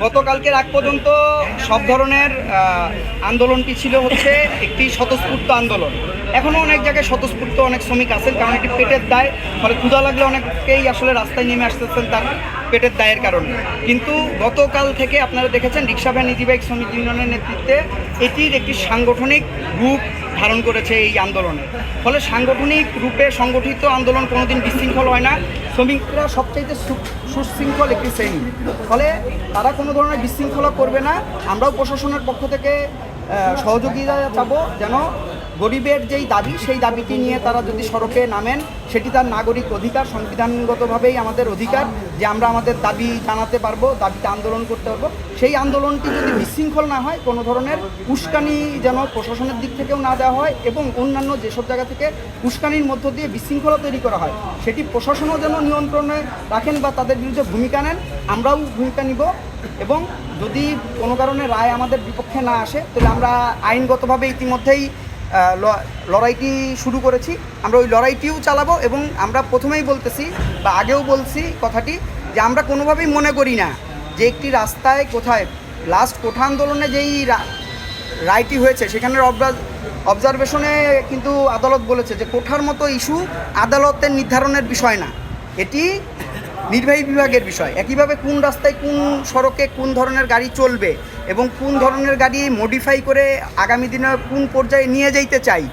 গতকালকের আগ পর্যন্ত সব ধরনের আন্দোলনটি ছিল হচ্ছে একটি স্বতঃস্ফূর্ত আন্দোলন। এখনও অনেক জায়গায় স্বতঃস্ফূর্ত অনেক শ্রমিক আছেন, কারণ এটি পেটের দায়। ফলে ক্ষুধা লাগলে অনেকেই আসলে রাস্তায় নেমে আসতেছেন তার পেটের দায়ের কারণে। কিন্তু গতকাল থেকে আপনারা দেখেছেন রিক্সা ভ্যান ইজিবাইক শ্রমিক ইউনিয়নের নেতৃত্বে এটির একটি সাংগঠনিক রূপ ধারণ করেছে এই আন্দোলনে। ফলে সাংগঠনিক রূপে সংগঠিত আন্দোলন কোনোদিন বিশৃঙ্খল হয় না। শ্রমিকরা সবচাইতে সুশৃঙ্খল একটি শ্রেণী, ফলে তারা কোনো ধরনের বিশৃঙ্খলা করবে না। আমরাও প্রশাসনের পক্ষ থেকে সহযোগিতা চাবো, যেন গরিবের যেই দাবি সেই দাবিটি নিয়ে তারা যদি সড়কে নামেন, সেটি তার নাগরিক অধিকার, সংবিধানগতভাবেই আমাদের অধিকার যে আমরা আমাদের দাবি জানাতে পারবো, দাবিতে আন্দোলন করতে পারবো। সেই আন্দোলনটি যদি বিশৃঙ্খল না হয়, কোনো ধরনের উস্কানি যেন প্রশাসনের দিক থেকেও না দেওয়া হয়, এবং অন্যান্য যেসব জায়গা থেকে উস্কানির মধ্য দিয়ে বিশৃঙ্খলা তৈরি করা হয় সেটি প্রশাসনও যেন নিয়ন্ত্রণে রাখেন বা তাদের বিরুদ্ধে ভূমিকা নেন। আমরাও ভূমিকা নিব, এবং যদি কোনো কারণে রায় আমাদের বিপক্ষে না আসে তাহলে আমরা আইনগতভাবে ইতিমধ্যেই লড়াইটি শুরু করেছি। আমরা ওই লড়াইটিও চালাবো, এবং আমরা প্রথমেই বলতেছি বা আগেও বলছি কথাটি, যে আমরা কোনোভাবেই মনে করি না যে একটি রাস্তায় কোথায় লাস্ট কোঠা আন্দোলনে যেই রায়টি হয়েছে সেখানের অবজারভেশনে কিন্তু আদালত বলেছে যে কোঠার মতো ইস্যু আদালতের নির্ধারণের বিষয় না, এটি নির্বাহী বিভাগের বিষয়। একইভাবে কোন রাস্তায় কোন সড়কে কোন ধরনের গাড়ি চলবে এবং কোন ধরনের গাড়ি মডিফাই করে আগামী দিনে কোন পর্যায়ে নিয়ে যাইতে চাই,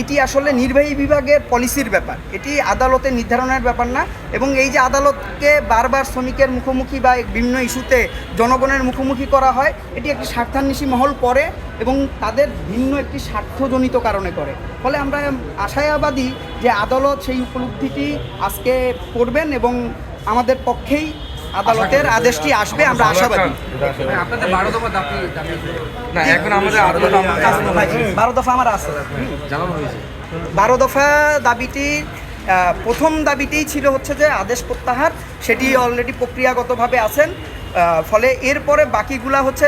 এটি আসলে নির্বাহী বিভাগের পলিসির ব্যাপার, এটি আদালতের নির্ধারণের ব্যাপার না। এবং এই যে আদালতকে বারবার শ্রমিকের মুখোমুখি বা বিভিন্ন ইস্যুতে জনগণের মুখোমুখি করা হয়, এটি একটি স্বার্থান্বেষী মহল করে এবং তাদের ভিন্ন একটি স্বার্থজনিত কারণে করে। ফলে আমরা আশাবাদী যে আদালত সেই উপলব্ধিটি আজকে করবেন এবং আমাদের পক্ষেই আদালতের আদেশটি আসবে, আমরা আশাবাদী। 12 দফা আমার আছে, 12 দফা দাবিটি প্রথম দাবিটিই ছিল হচ্ছে যে আদেশ প্রত্যাহার, সেটি অলরেডি প্রক্রিয়াগতভাবে আছেন। ফলে এরপরে বাকিগুলা হচ্ছে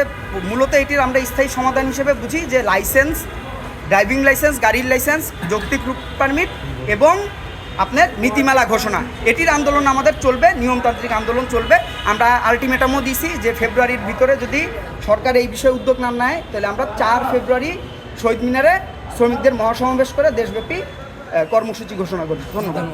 মূলত এটির আমরা স্থায়ী সমাধান হিসেবে বুঝি যে লাইসেন্স, ড্রাইভিং লাইসেন্স, গাড়ির লাইসেন্স, যৌক্তিক রুট পারমিট এবং আপনার নীতিমালা ঘোষণা, এটির আন্দোলন আমাদের চলবে, নিয়মতান্ত্রিক আন্দোলন চলবে। আমরা আলটিমেটামও দিছি যে ফেব্রুয়ারির ভিতরে যদি সরকার এই বিষয়ে উদ্যোগ না নেয় তাহলে আমরা 4 ফেব্রুয়ারি শহীদ মিনারে শ্রমিকদের মহাসমাবেশ করে দেশব্যাপী কর্মসূচি ঘোষণা করি। ধন্যবাদ।